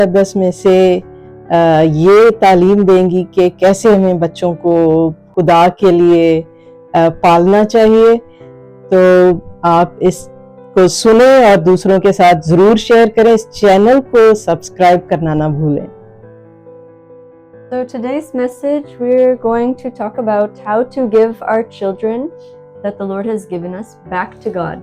10 में से ये तालीम देंगी कि कैसे हमें बच्चों को खुदा के लिए पालना चाहिए। तो आप इसको सुने और दूसरों के साथ जरूर शेयर करें। इस चैनल को सब्सक्राइब करना ना भूलें। So today's message, we're going to talk about how to give our children that the Lord has given us back to God.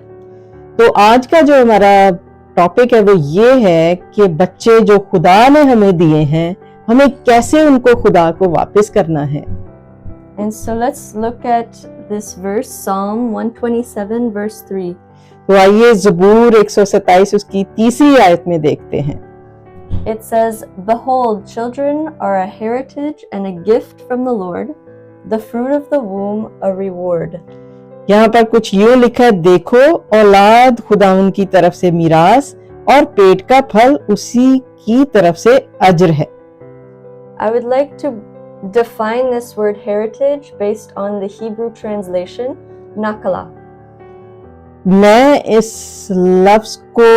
तो आज का जो हमारा टॉपिक है वो ये है कि बच्चे जो खुदा ने हमें दिए हैं, हमें कैसे उनको खुदा को वापस करना है। And so let's look at this verse, Psalm 127 verse 3. तो आइए ज़बूर 127 उसकी तीसरी आयत में देखते हैं। It says, "Behold, children are a heritage and a gift from the Lord, the fruit of the womb a reward." यहाँ पर कुछ यूं लिखा है, देखो औलाद खुदावंद की तरफ से मीरास और पेट का फल उसी की तरफ से अज्र है। I would like to define this word heritage based on the Hebrew translation, nakala. मैं इस लफ्ज को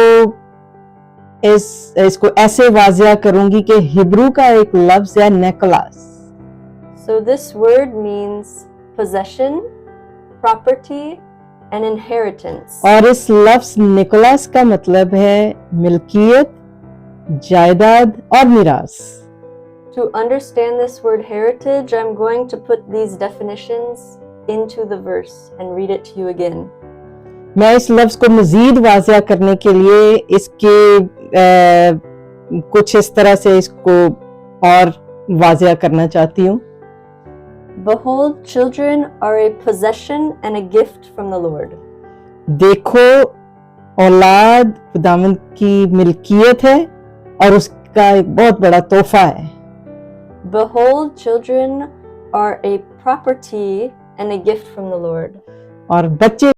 इसको ऐसे वाजिया करूंगी कि हिब्रू का एक लफ्ज है नेकलास। So this word means possession, property and inheritance. और इस लफ्ज निकोलास का मतलब है मिल्कियत, जायदाद और मिरास। To understand this word heritage, I'm going to put these definitions into the verse and read it to you again. मैं इस लफ्ज को मजीद वाजिया करने के लिए इसके कुछ इस तरह से इसको और वाजिया करना चाहती हूँ। Behold, children are a possession and a gift from the Lord. देखो औलाद खुदावंद की मिल्कियत है और उसका एक बहुत बड़ा तोहफा है। Behold, children are a property and a gift from the Lord. और बच्चे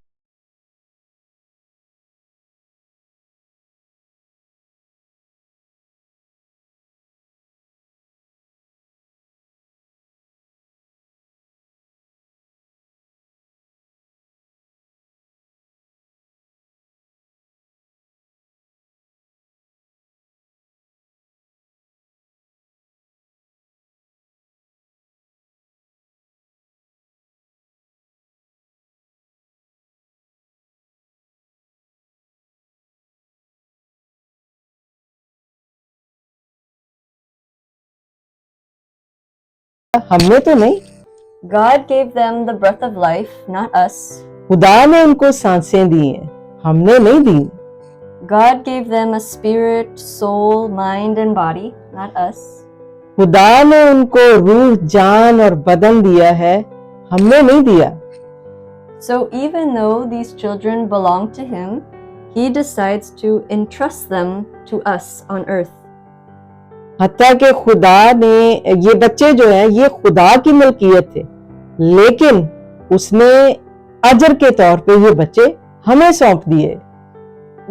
हमने तो नहीं, God gave them the breath of life, not us. खुदा ने उनको सांसें दी हैं, हमने नहीं दी। God gave them a spirit, soul, mind and body, not us. खुदा ने उनको रूह, जान और बदन दिया है, हमने नहीं दिया। So even though these children belong to Him, He decides to entrust them to us on earth. हत्ता के खुदा ने ये बच्चे जो हैं ये खुदा की मिल्कियत थे, लेकिन उसने अजर के तौर पे ये बच्चे हमें सौंप दिए।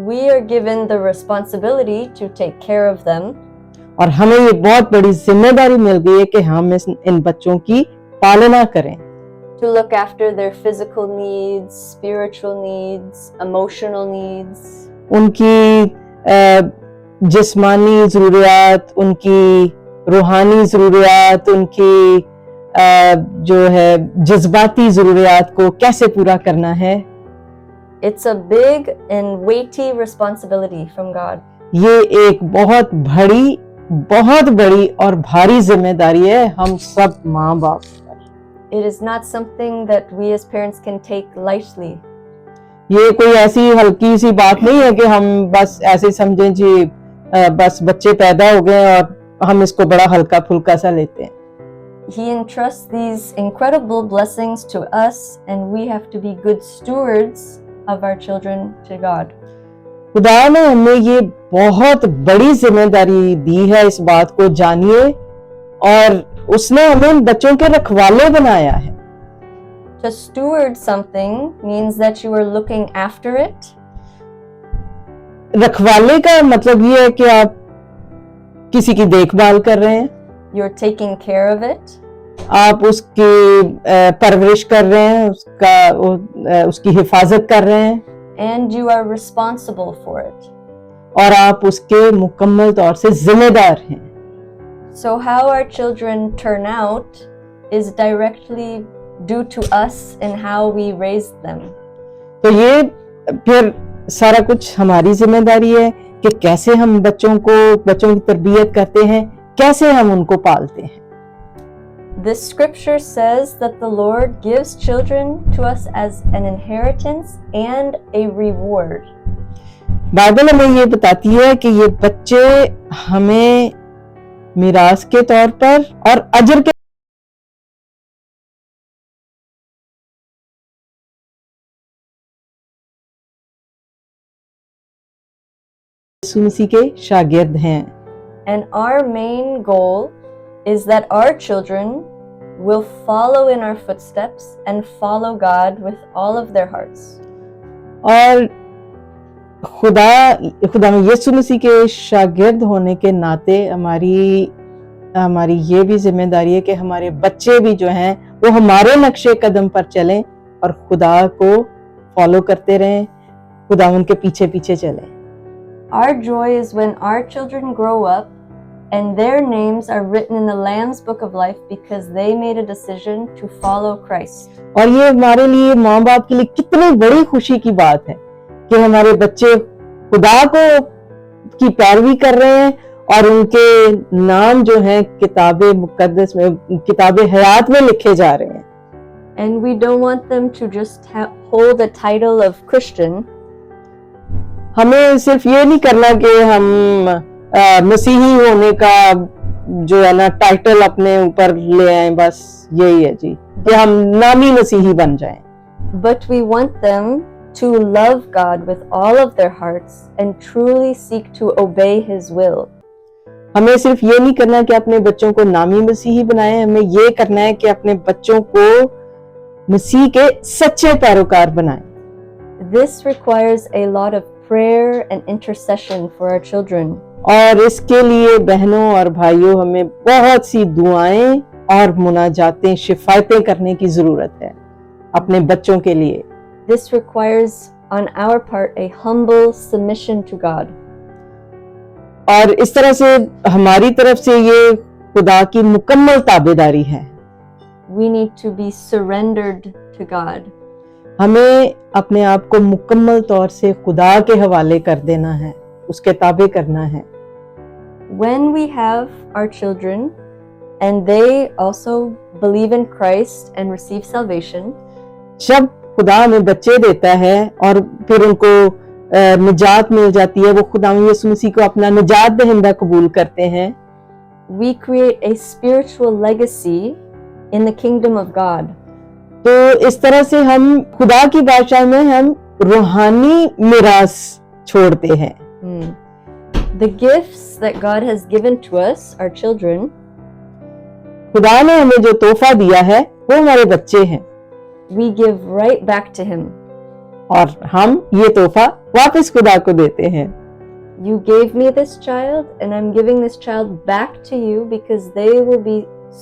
We are given the responsibility to take care of them. और हमें ये बहुत बड़ी जिम्मेदारी मिल गई है कि हम इन बच्चों की पालना करें। To look after their physical needs, spiritual needs, emotional needs. उनकी जिस्मानी ज़रूरियात, उनकी रूहानी ज़रूरियात, उनकी जो है जज्बाती ज़रूरियात को कैसे पूरा करना है। It's a big and weighty responsibility from God. ये एक बहुत बड़ी और भारी जिम्मेदारी है हम सब माँ बाप पर। It is not something that we as parents can take lightly. ये कोई ऐसी हल्की सी बात नहीं है कि हम बस ऐसे समझें जी बस बच्चे पैदा हो गए और हम इसको बड़ा हल्का फुल्का सा लेते हैं। He entrusts these incredible blessings to us and we have to be good stewards of our children to God. खुदा ने हमें ये बहुत बड़ी जिम्मेदारी दी है, इस बात को जानिए, और उसने हमें बच्चों के रखवाले बनाया है। To steward something means that you are looking after it. रखवाले का मतलब ये है कि आप किसी की देखभाल कर रहे हैं, You're taking care of it. आप उसकी परवरिश कर रहे हैं, उसकी हिफाजत कर रहे हैं, and you are responsible for it. और आप उसके मुकम्मल तौर से जिम्मेदार हैं। So how our children turn out is directly due to us and how we raised them. तो ये फिर सारा कुछ हमारी जिम्मेदारी है कि कैसे हम बच्चों की तरबियत करते हैं, कैसे हम उनको पालते हैं। This scripture says that the Lord gives children to us as an inheritance and a reward. Bible हमें ये बताती है कि ये बच्चे हमें मिरास के तौर पर और अजर के यीशु मसीह के शागिर्द हैं। And our main goal is that our children will follow in our footsteps and follow God with all of their hearts. और खुदा में यीशु मसीह के शागिर्द होने के नाते हमारी ये भी जिम्मेदारी है कि हमारे बच्चे भी जो हैं वो हमारे नक्शे कदम पर चलें और खुदा को फॉलो करते रहें, खुदा उनके पीछे पीछे चलें। Our joy is when our children grow up and their names are written in the Lamb's Book of Life because they made a decision to follow Christ. और ये हमारे लिए माँ बाप के लिए कितनी बड़ी खुशी की बात है कि हमारे बच्चे खुदा की पैरवी कर रहे हैं और उनके नाम जो है किताबे मुकद्दस में, किताबे हयात में लिखे जा रहे हैं। And we don't want them to just hold the title of Christian. हमें सिर्फ ये नहीं करना कि हम मसीही होने का जो है ना टाइटल अपने ऊपर ले आए, बस यही है जी कि हम नामी मसीही बन जाएं। But we want them to love God with all of their hearts and truly seek to obey His will. हमें सिर्फ ये नहीं करना कि अपने बच्चों को नामी मसीही बनाएं, हमें ये करना है कि अपने बच्चों को मसीह के सच्चे पैरोकार बनाएं। This requires a lot of prayer and intercession for our children. और इसके लिए बहनों और भाइयों हमें बहुत सी दुआएं और मुनाजातें, शिफायतें करने की जरूरत है अपने बच्चों के लिए। This requires on our part a humble submission to God. और इस तरह से हमारी तरफ से ये खुदा की मुकम्मल ताबेदारी है। We need to be surrendered to God. हमें अपने आप को मुकम्मल तौर से खुदा के हवाले कर देना है, उसके ताबे करना है। When we have our children and they also believe in Christ and receive salvation, जब खुदा हमें बच्चे देता है और फिर उनको निजात मिल जाती है, वो खुदा यीशु मसीह को अपना निजात दहिंदा कबूल करते हैं, we create a spiritual legacy in the kingdom of God. तो इस तरह से हम खुदा की बादशाही में हम रूहानी मिरास छोड़ते हैं। The gifts that God has given to us, our children, खुदा ने हमें जो तोहफा दिया है वो हमारे बच्चे हैं, we give right back to Him. और हम ये तोहफा वापस खुदा को देते हैं। You gave me this child and I'm giving this child back to you because they will be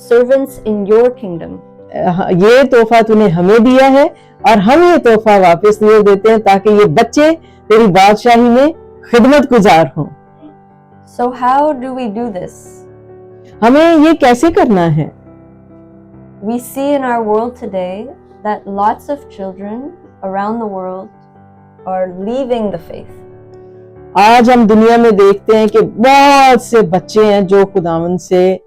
servants in your kingdom. ये तोहफा तूने हमें दिया है और हम ये तोहफा वापस दे देते हैं ताकि ये बच्चे तेरी बादशाही में खिदमत गुजार हों। So how do we do this? हमें ये कैसे करना है? We see in our world today that lots of children around the world are leaving the faith. आज हम दुनिया में देखते हैं कि बहुत से बच्चे हैं जो खुदावंद से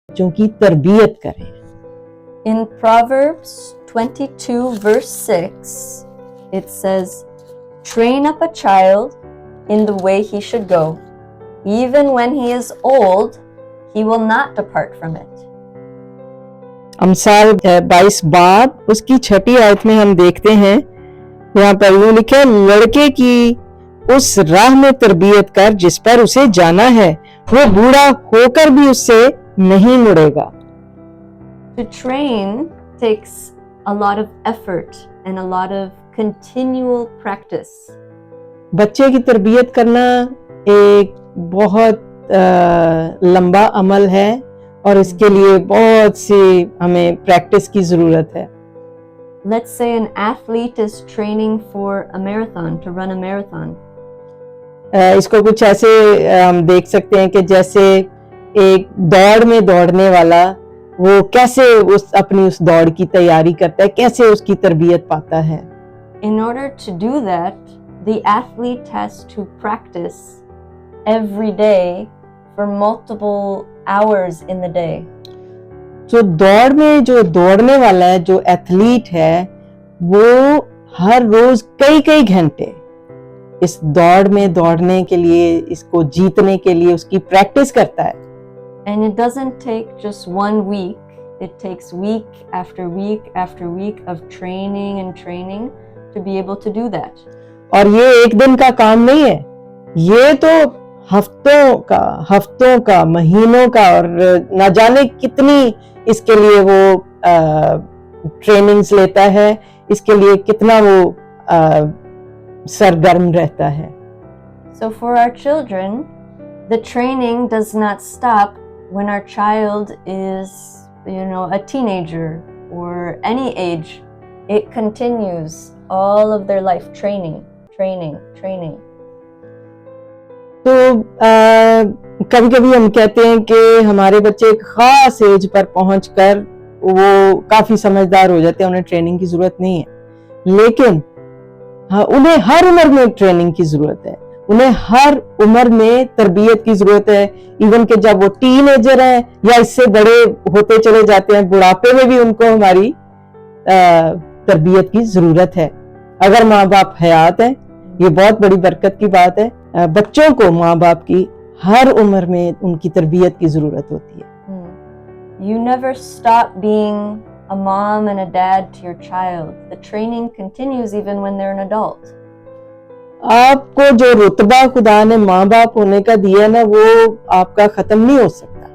बच्चों की तरबियत करें। In Proverbs 22 verse 6, it says, "Train up a child in the way he should go. Even when he is old, He will not depart from it. अमसाल 22 बाब उसकी 6 आयत में हम देखते हैं, यहाँ पर यूं लिखा है, लड़के की उस राह में तरबियत कर जिस पर उसे जाना है, वो बूढ़ा होकर भी उससे नहीं मुड़ेगा। To train takes a lot of effort and a lot of continual practice. बच्चे की तरबियत करना एक बहुत लंबा अमल है और इसके लिए बहुत सी हमें प्रैक्टिस की जरूरत है। Let's say an athlete is training for a marathon, to run a marathon. इसको कुछ ऐसे हम देख सकते हैं कि जैसे एक दौड़ में दौड़ने वाला वो कैसे अपनी उस दौड़ की तैयारी करता है, कैसे उसकी तरबियत पाता है। In order to do that, the athlete has to practice every day for multiple hours in the day. जो दौड़ में जो दौड़ने वाला है, जो एथलीट है, वो हर रोज कई कई घंटे इस दौड़ में दौड़ने के लिए, इसको जीतने के लिए उसकी प्रैक्टिस करता है। And it doesn't take just 1 week, it takes week after week after week of training and training to be able to do that. और ये एक दिन का काम नहीं है, ये तो हफ्तों का, महीनों का और न जाने कितनी इसके लिए वो ट्रेनिंग्स लेता है, इसके लिए कितना वो सरगर्म रहता है। So for our children, the training does not stop when our child is, a teenager or any age. It continues all of their life, training. तो कभी कभी हम कहते हैं कि हमारे बच्चे एक खास एज पर पहुंचकर वो काफी समझदार हो जाते हैं, उन्हें ट्रेनिंग की जरूरत नहीं है, लेकिन हाँ, उन्हें हर उम्र में ट्रेनिंग की जरूरत है, उन्हें हर उम्र में तरबियत की जरूरत है। इवन कि जब वो टीनेजर है या इससे बड़े होते चले जाते हैं, बुढ़ापे में भी उनको हमारी तरबियत की जरूरत है। अगर माँ बाप हयात है, ये बहुत बड़ी बरकत की बात है। बच्चों को माँ बाप की हर उम्र में उनकी तरबियत की जरूरत होती है। You never stop being a mom and a dad to your child. The training continues even when they're an adult. आपको जो रुतबा खुदा ने माँ बाप होने का दिया ना, वो आपका खत्म नहीं हो सकता।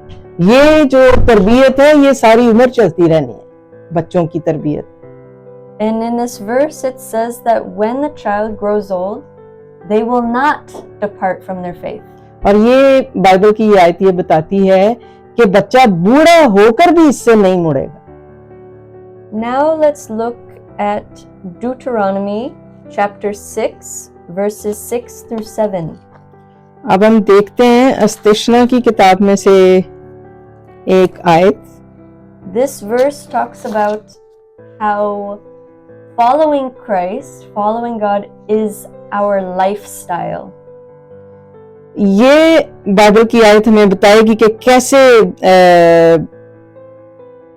ये जो तरबियत है, ये सारी उम्र चलती रहनी है, बच्चों की तरबियत। And in this verse it says that when the child grows old, they will not depart from their faith. और ये बाइबल की ये आयत ये बताती है कि बच्चा बूढ़ा होकर भी इससे नहीं मुड़ेगा। Now let's look at Deuteronomy chapter 6 verses 6 through 7. अब हम देखते हैं अस्तिशना की किताब में से एक आयत। This verse talks about how following Christ, following God is our lifestyle. ये बाइबल की आयत हमें बताएगी कि कैसे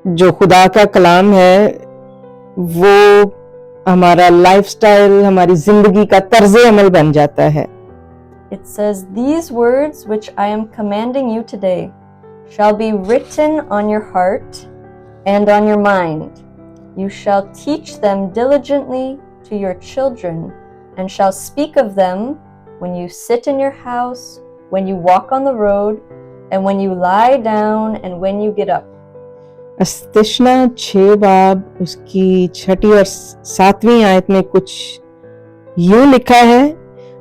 जो खुदा का कलाम है वो हमारा लाइफस्टाइल, हमारी जिंदगी का तर्ज अमल बन जाता है। It says, "These words which I am commanding you today shall be written on your heart and on your mind. You shall teach them diligently to your children, and shall speak of them when you sit in your house, when you walk on the road, and when you lie down, and when you get up." अस्तिशना 6 बाब उसकी 6 और 7वीं आयत में कुछ यूं लिखा है,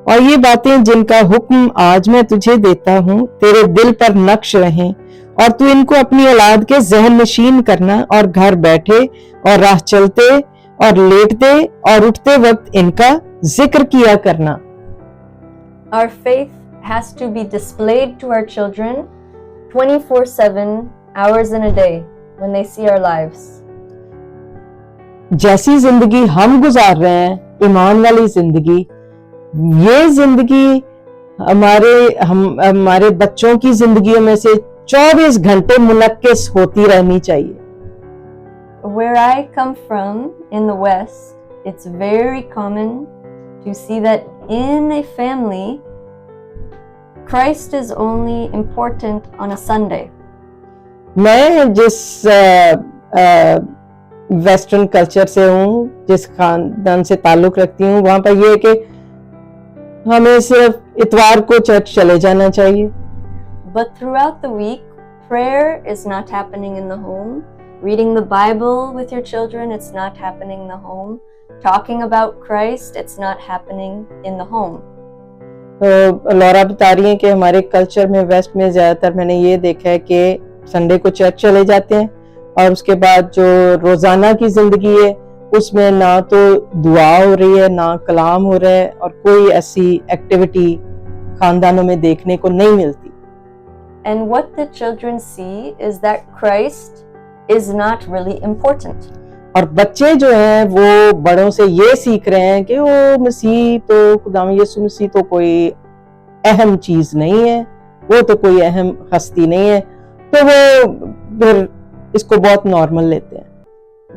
और ये बातें जिनका हुक्म आज मैं तुझे देता हूँ तेरे दिल पर नक्श रहें, और तू इनको अपनी औलाद के ज़हन नशीन करना, और घर बैठे और राह चलते और लेटते और उठते वक्त इनका जिक्र किया करना। Our faith has to be displayed to our children 24/7 hours in a day when they see our lives. जैसी जिंदगी हम गुजार रहे हैं, ईमान वाली जिंदगी, ये जिंदगी हमारे बच्चों की जिंदगियों में से 24 घंटे मुनक्किस होती रहनी चाहिए। Where I come from in the West, it's very common to see that in a family, Christ is only important on a Sunday. मैं जिस वेस्टर्न कल्चर से हूँ, जिस खानदान से ताल्लुक रखती हूँ, वहां पर ये है कि हमें सिर्फ इतवार को चर्च चले जाना चाहिए। But throughout the week, prayer is not happening in the home. Reading the Bible with your children, it's not happening in the home. Talking about Christ, it's not happening in the home. तो Laura बता रही है कि हमारे culture में, waste में ज्यादातर मैंने ये देखा है कि संडे को चर्च चले जाते हैं और उसके बाद जो रोजाना की जिंदगी है उसमें ना तो दुआ हो रही है, ना कलाम हो रहा है, और कोई ऐसी एक्टिविटी खानदानों में देखने को नहीं मिलती। And what the children see is that Christ is not really important. और बच्चे जो हैं वो बड़ों से ये सीख रहे हैं कि वो मसीह तो, खुदाम यीशु मसीह तो कोई अहम चीज नहीं है, वो तो कोई अहम हस्ती नहीं है, तो वो फिर इसको बहुत नॉर्मल लेते हैं।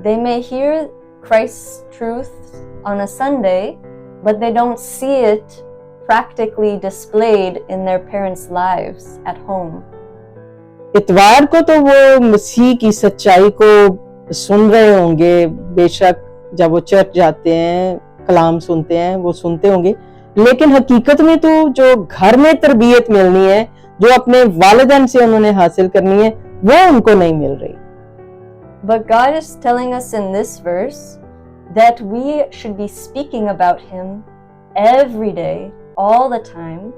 They may hear Christ's truth on a Sunday, but they don't see it practically displayed in their parents' lives at home. इतवार को तो वो मसीह की सच्चाई को सुन रहे होंगे, बेशक जब वो चर्च जाते हैं, कलाम सुनते हैं, वो सुनते होंगे, लेकिन हकीकत में तो जो घर में तरबियत मिलनी है, जो अपने वालिदैन से उन्होंने हासिल करनी है, वो उनको नहीं मिल रही। But God is telling us in this verse that we should be speaking about Him every day, all the time.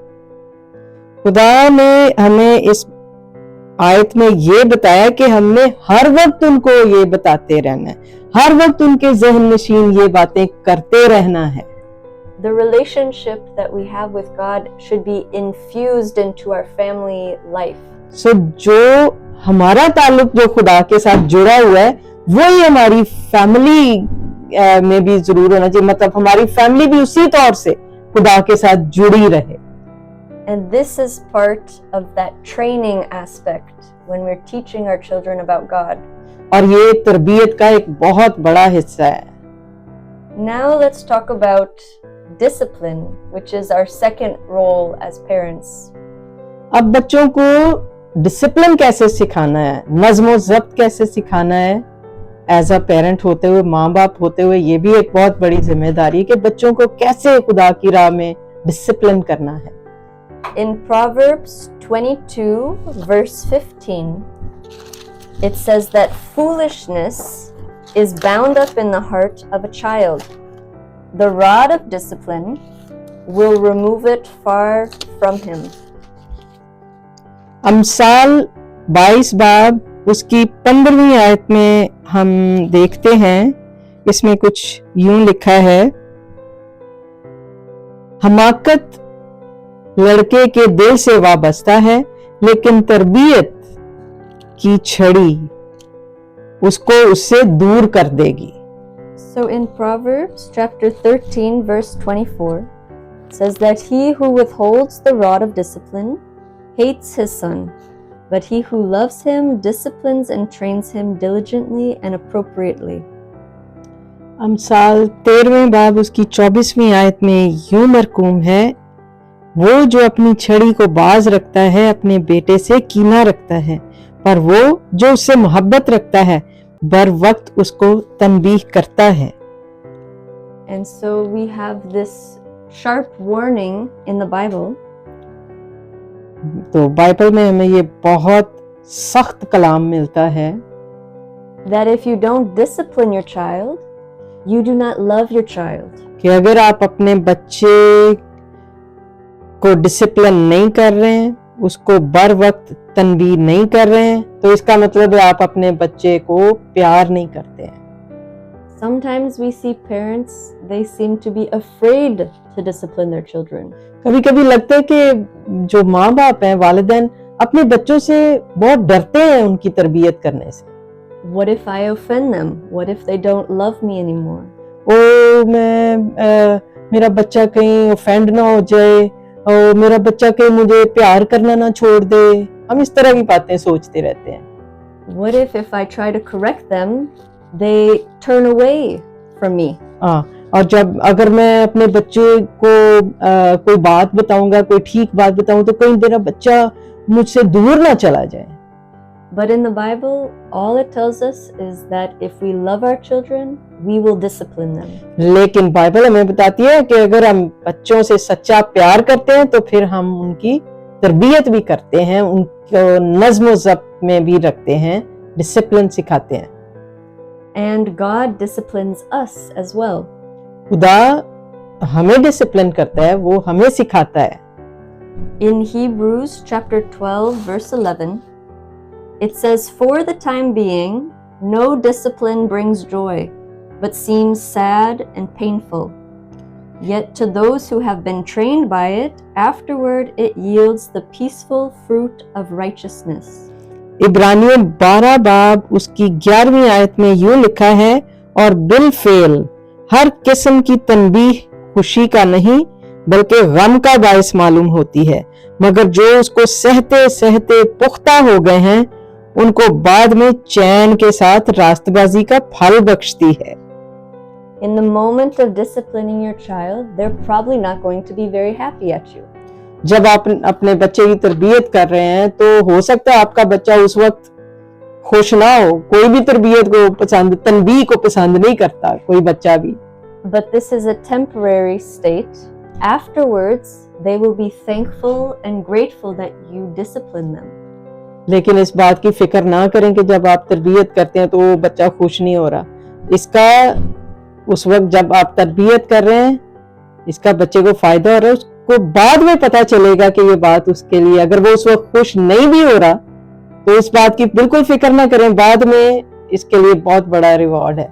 खुदा ने हमें इस आयत में ये बताया कि हमने हर वक्त उनको ये बताते रहना है, हर वक्त उनके ज़हन नशीन ये बातें करते रहना है। The relationship that we have with God should be infused into our family life. So जो हमारा ताल्लुक जो खुदा के साथ जुड़ा हुआ है, वही हमारी फैमिली में भी जरूर होना चाहिए, मतलब हमारी फैमिली भी उसी तौर से खुदा के साथ जुड़ी रहे। And this is part of that training aspect when we're teaching our children about God. और ये तरबियत का एक बहुत बड़ा हिस्सा है। Now let's talk about discipline, which is our second role as parents. अब बच्चों को डिसिप्लिन कैसे सिखाना है, नज़्म ज़ब्त कैसे सिखाना है, एज अ पेरेंट होते हुए, माँ बाप होते हुए, ये भी एक बहुत बड़ी जिम्मेदारी है कि बच्चों को कैसे खुदा की राह में डिसिप्लिन करना है। In Proverbs 22 verse 15, it says that foolishness is bound up in the heart of a child. The rod of discipline will remove it far from him. अमसाल 22 बाब उसकी 15वीं आयत में हम देखते हैं, इसमें कुछ यूं लिखा है, हमाकत लड़के के दिल से वाबस्ता है, लेकिन तरबियत की छड़ी उसको उससे दूर कर देगी। So in Proverbs chapter 13 verse 24, it says that he who withholds the rod of discipline hates his son, but he who loves him disciplines and trains him diligently and appropriately. अमसाल 13वें बाब उसकी 24वीं आयत में यूं मरकूम है, वो जो अपनी छड़ी को बाज रखता है अपने बेटे से कीना रखता है, पर वो जो उससे मोहब्बत रखता है बर वक्त उसको तंबीह करता है। And so we have this sharp warning in the Bible. तो बाइबल में हमें ये बहुत सख्त कलाम मिलता है that if you don't discipline your child, you do not love your child. कि अगर आप अपने बच्चे को डिसिप्लिन नहीं कर रहे हैं, उसको बर वक्त तनबीह नहीं कर रहे हैं, तो इसका मतलब है आप अपने बच्चे को प्यार नहीं करते हैं। Sometimes we see parents, they seem to be afraid to discipline their children. कभी कभी लगता है कि जो माँ बाप हैं, वालिदैन, अपने बच्चों से बहुत डरते हैं उनकी तरबियत करने से। What if I offend them? What if they don't love me anymore? मेरा बच्चा कहीं ऑफेंड ना हो जाए, और मेरा बच्चा कहीं मुझे प्यार करना ना छोड़ दे। हम इस तरह की बातें सोचते रहते हैं। What if I try to correct them, they turn away from me? और जब अगर मैं अपने बच्चे को कोई बात बताऊंगा, कोई ठीक बात बताऊं, तो कहीं मेरा बच्चा मुझसे दूर ना चला जाए, But in the Bible, all it tells us is that if we love our children, we will discipline them. लेकिन बाइबल हमें बताती है कि अगर हम बच्चों से सच्चा प्यार करते हैं तो फिर हम उनकी तरबियत भी करते हैं, उनको नज़्म ज़ब्त में भी रखते हैं, डिसिप्लिन सिखाते हैं। And God disciplines us as well. खुदा हमें डिसिप्लिन करता है, वो हमें सिखाता है। In Hebrews chapter 12 verse 11, it says, "For the time being, no discipline brings joy, but seems sad and painful. Yet to those who have been trained by it, afterward it yields the peaceful fruit of righteousness." इब्रानियों 12 बाब उसकी 11वीं आयत में यूं लिखा है, और बिलफेल हर किस्म की तनबीह खुशी का नहीं बल्कि गम का बायस मालूम होती है, मगर जो उसको सहते सहते पुख्ता हो गए हैं उनको बाद में चैन के साथ रास्तबाजी का फल बख्शती है। In the moment of disciplining your child, they're probably not going to be very happy at you. जब आप अपने बच्चे की तरबियत कर रहे हैं तो हो सकता है आपका बच्चा उस वक्त खुश ना हो, कोई भी तरबियत को पसंद, तनबीह को पसंद नहीं करता कोई बच्चा भी। But this is a temporary state. Afterwards, they will be thankful and grateful that you discipline them. लेकिन इस बात की फिक्र ना करें कि जब आप तरबियत करते हैं तो वो बच्चा खुश नहीं हो रहा। इसका उस वक्त जब आप तरबियत कर रहे हैं, इसका बच्चे को फायदा हो रहा है, उसको बाद में पता चलेगा कि ये बात उसके लिए, अगर वो उस वक्त खुश नहीं भी हो रहा तो इस बात की बिल्कुल फिक्र ना करें, बाद में इसके लिए बहुत बड़ा रिवॉर्ड है।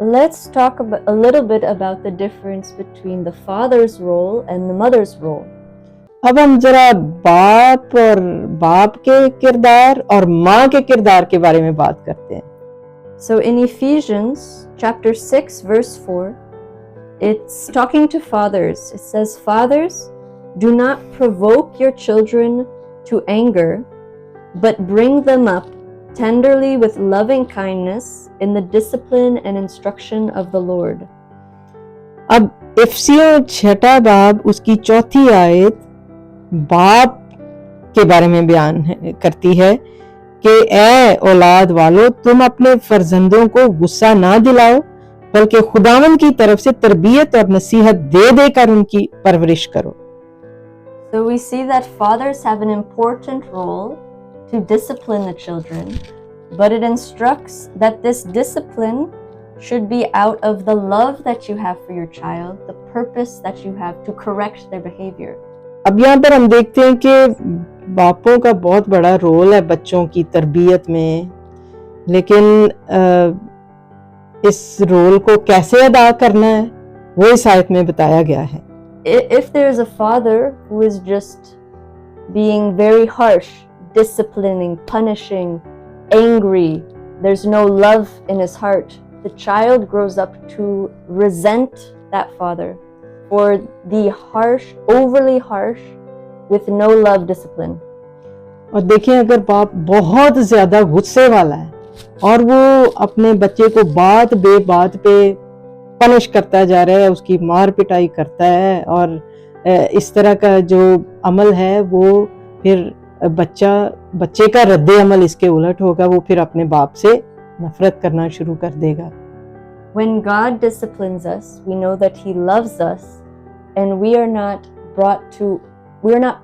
Let's talk a little bit about the difference between the father's role and the mother's role. अब हम जरा बाप के किरदार और माँ के किरदार के बारे में बात करते हैं। So in Ephesians chapter 6 verse 4, it's talking to fathers. It says, "Fathers, do not provoke your children to anger, but bring them up tenderly with loving kindness in the discipline and instruction of the Lord." अब इफिसियों 6 बाब उसकी 4 आयत बाप के बारे में बयान करती है कि ए औलाद वालों, तुम अपने फर्जंदों को गुस्सा ना दिलाओ बल्कि खुदावंद की तरफ से तरबियत और नसीहत दे देकर उनकी परवरिश करो। So we see that fathers have an important role to discipline the children, but it instructs that this discipline should be out of the love that you have for your child, the purpose that you have to correct their behavior. अब यहाँ पर हम देखते हैं कि बापों का बहुत बड़ा रोल है बच्चों की तरबियत में, लेकिन इस रोल को कैसे अदा करना है वो इस आयत में बताया गया है। If there is a father who is just being very harsh, disciplining, punishing, angry, there's no love in his heart, the child grows up to resent that father for the harsh, overly harsh, with no love discipline. और देखिए, अगर बाप बहुत ज्यादा गुस्से वाला है और वो अपने बच्चे को बात बेबात पे पनिश करता जा रहा है, उसकी मार पिटाई करता है और इस तरह का जो अमल है वो फिर बच्चे का रद्द अमल इसके उलट होगा, वो फिर अपने बाप से नफरत करना शुरू कर देगा। When God disciplines us, we know that He loves us, and we are not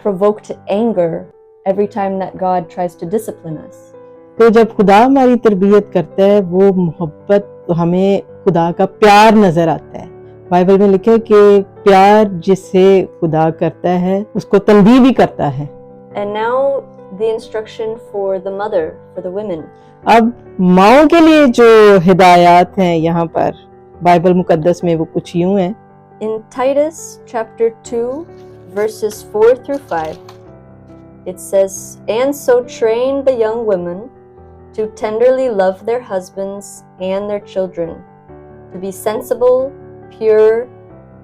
provoked to anger every time that God tries to discipline us. तो जब खुदा हमारी तरबियत करता है, वो मोहब्बत हमें खुदा का प्यार नजर आता है। बाइबल में लिखा है कि प्यार जिससे खुदा करता है उसको तनबीह भी करता है। And now the instruction for the mother, for the women. अब माओं के लिए जो हिदायत हैं यहाँ पर बाइबल मुकद्दस में वो कुछ यूं हैं। In Titus chapter 2 verses 4 through 5, it says, "And so train the young women to tenderly love their husbands and their children, to be sensible, pure,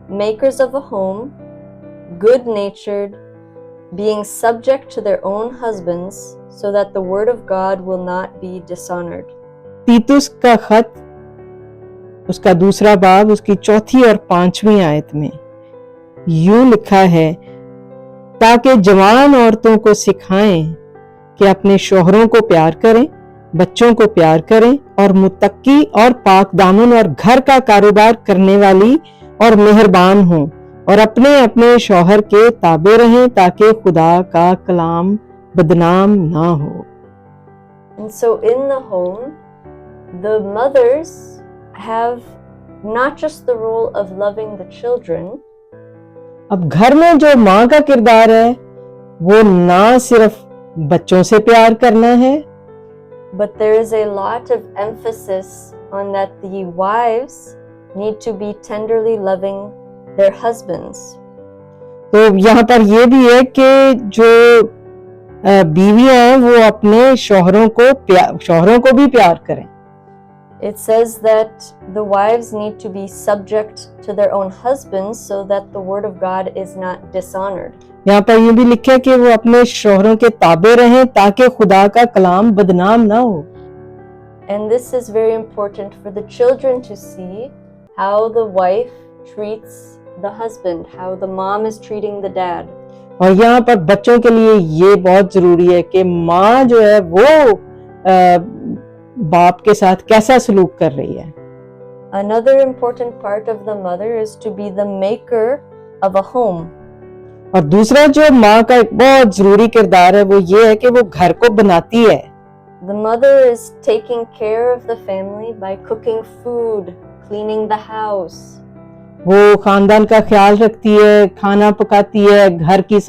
makers of a home, good-natured, being subject to their own husbands, so that the word of God will not be dishonored." तीतुस का खत उसका 2 बाब उसकी 4 और 5वीं आयत में यूं लिखा है, ताकि जवान औरतों को सिखाएं कि अपने शौहरों को प्यार करें, बच्चों को प्यार करें और मुत्तकी और पाक दामन और घर का कारोबार करने वाली और मेहरबान हों और अपने अपने शौहर के ताबे रहें ताकि खुदा का कलाम बदनाम ना हो। And so in the home, the mothers have not just the role of loving the children, अब घर में जो माँ का किरदार है वो ना सिर्फ बच्चों से प्यार करना है, but there is a lot of emphasis on that the wives need to be tenderly loving their husbands. तो यहाँ पर ये भी है कि जो बीवियां हैं वो अपने शौहरों को भी प्यार करें। It says that the wives need to be subject to their own husbands so that the word of God is not dishonored. यहाँ पर ये भी लिखा है कि वो अपने शौहरों के ताबे रहें ताकि खुदा का कलाम बदनाम ना हो। And this is very important for the children to see how the wife treats the husband, how the mom is treating the dad. और यहाँ पर बच्चों के लिए ये बहुत जरूरी है कि माँ जो है वो बाप के साथ कैसा सलूक कर रही है। Another important part of the mother is to be the maker of a home. और दूसरा जो माँ का एक बहुत जरूरी किरदार है वो ये है कि वो घर को बनाती है। The mother is taking care of the family by cooking food, cleaning the house. वो खानदान का ख्याल रखती है, खाना पकाती है, घर की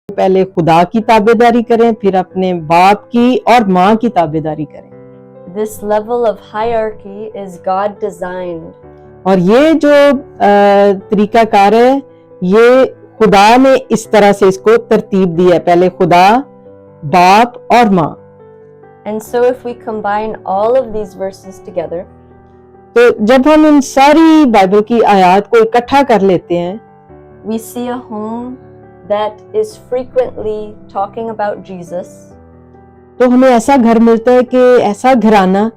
पहले खुदा की ताबेदारी करें, फिर अपने बाप की और माँ की ताबेदारी करें। This level of hierarchy is God designed. और ये जो तरीकाकार है ये खुदा ने इस तरह से इसको तरतीब दी है, पहले खुदा, बाप और माँ। And so if we combine all of these verses together, तो जब हम इन सारी बाइबल की आयत को इकट्ठा कर लेते हैं, we see a home that is frequently talking about Jesus. तो हमें ऐसा घर मिलता है कि ऐसा घराना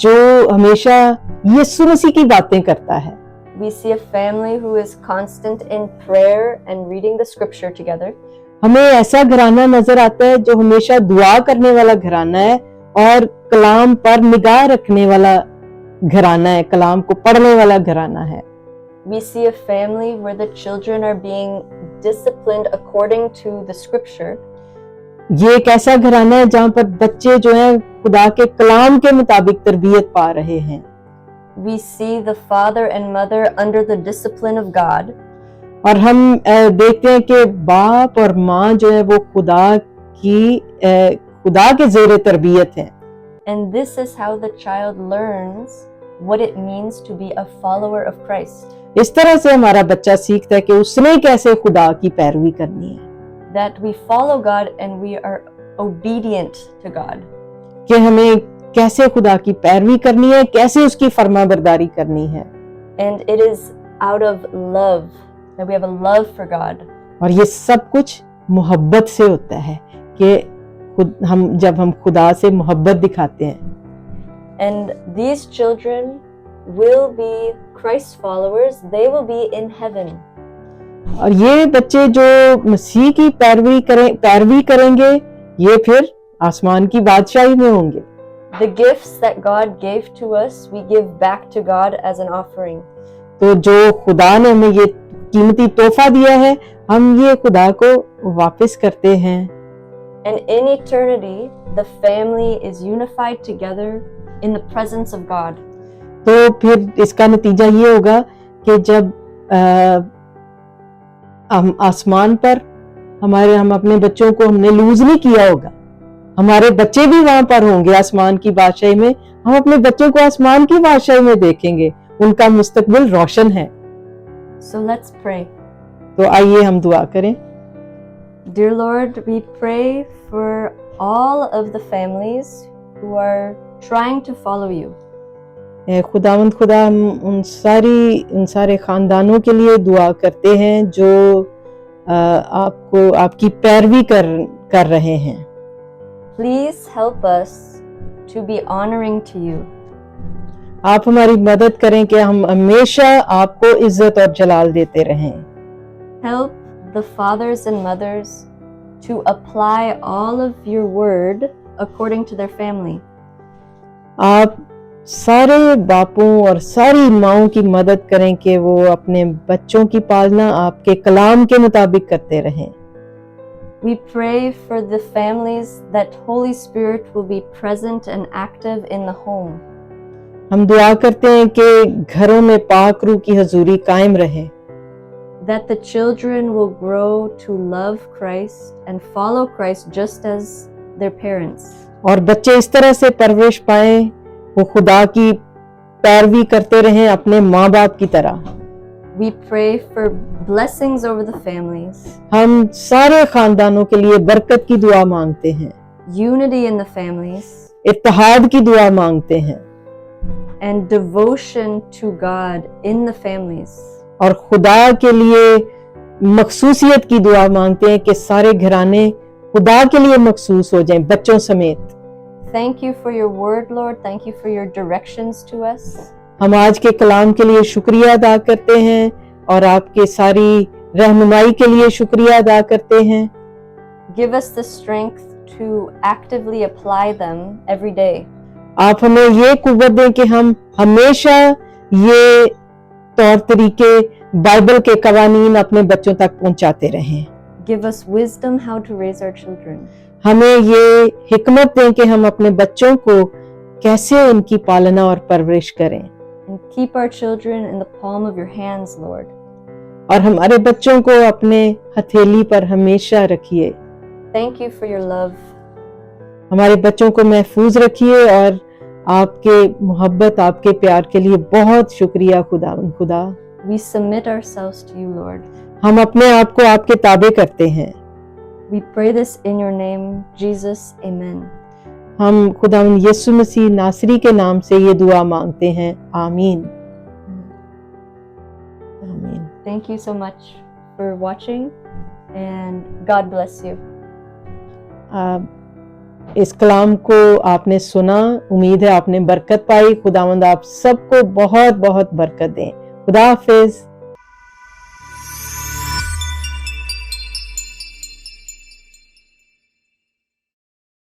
जो हमेशा यीशु मसीह की बातें करता है। We see a family who is constant in prayer and reading the scripture together. हमें ऐसा घराना नजर आता है जो हमेशा दुआ करने वाला घराना है और कलाम पर निगाह रखने वाला घराना है, कलाम को पढ़ने वाला घराना है। We see a family where the children are being disciplined according to the scripture. ये एक ऐसा घराना है जहाँ पर बच्चे जो हैं खुदा के कलाम के मुताबिक तरबियत पा रहे हैं। We see the father and mother under the discipline of God. और हम देखते हैं कि बाप और माँ जो है वो खुदा के ज़ेरे तरबियत हैं। And this is how the child learns what it means to be a follower of Christ. इस तरह से हमारा बच्चा सीखता है कि उसने कैसे खुदा की पैरवी करनी है। That we follow God and we are obedient to God. कि हमें कैसे खुदा की पैरवी करनी है, कैसे उसकी फरमाबरदारी करनी है। And it is out of love that we have a love for God. और ये सब कुछ मोहब्बत से होता है कि जब हम खुदा से मोहब्बत दिखाते हैं। And these children will be Christ followers. They will be in heaven. और ये बच्चे जो मसीह की पैरवी करेंगे, ये फिर आसमान की बादशाही में होंगे। The gifts that God gave to us, we give back to God as an offering. तो जो खुदा ने हमें ये कीमती तोहफा दिया है, हम ये खुदा को वापस करते हैं। And in eternity, the family is unified together in the presence of God. तो फिर इसका नतीजा ये होगा कि जब हम आसमान पर हम अपने बच्चों को हमने लूज नहीं किया होगा, हमारे बच्चे भी वहां पर होंगे आसमान की बादशाही में। हम अपने बच्चों को आसमान की बादशाही में देखेंगे, उनका मुस्तकबिल रोशन है। So let's pray. तो आइए हम दुआ करें। Dear Lord, we pray for all of the families who are trying to follow you. खुदावंद खुदा, हम उन सारे खानदानों के लिए दुआ करते हैं जो आपकी पैरवी कर रहे हैं। Please help us to be honoring to you. आप हमारी मदद करें कि हम हमेशा आपको इज्जत और जलाल देते रहें। Help the fathers and mothers to apply all of your word according to their family. आप सारे बापों और सारी माओं की मदद करें कि वो अपने बच्चों की पालना आपके कलाम के मुताबिक करते रहें। We pray for the families that Holy Spirit will be present and active in the home. हम दुआ करते हैं कि घरों में पाक रूह की हजूरी कायम रहे। That the children will grow to love Christ and follow Christ just as their parents. और बच्चे इस तरह से परवरिश पाएं, वो खुदा की पैरवी करते रहें अपने माँ बाप की तरह। We pray for blessings over the families. हम सारे खानदानों के लिए बरकत की दुआ मांगते हैं, Unity in the families. इत्तेहाद की दुआ मांगते हैं And devotion to God in the families. और खुदा के लिए मखसूसियत की दुआ मांगते हैं कि सारे घराने खुदा के लिए मखसूस हो जाएं, बच्चों समेत। Thank you for your word, Lord. Thank you for your directions to us. हम आज के कलाम के लिए शुक्रिया अदा करते हैं और आपके सारी रहनुमाई के लिए शुक्रिया अदा करते हैं। Give us the strength to actively apply them every day. आप हमें ये कुव्वत दें कि हम हमेशा ये तौर तरीके बाइबल के कवानीन अपने बच्चों तक पहुंचाते रहें। Give us wisdom how to raise our children. हमें ये हिकमत दें कि हम अपने बच्चों को कैसे उनकी पालना और परवरिश करें। And keep our children in the palm of your hands, Lord. और हमारे बच्चों को अपने हथेली पर हमेशा रखिए। Thank you for your love. हमारे बच्चों को महफूज रखिए और आपके मोहब्बत, आपके प्यार के लिए बहुत शुक्रिया खुदा। We submit ourselves to you, Lord. हम अपने आप को आपके ताबे करते हैं। We pray this in your name, Jesus. Amen. हम खुदावंद यीशु मसीह नासरी के नाम से ये दुआ मांगते हैं। आमीन। आमीन। Thank you so much for watching and God bless you. इस कलाम को आपने सुना, उम्मीद है आपने बरकत पाई। खुदावंद आप सबको बहुत बहुत बरकत दें। खुदा हाफिज।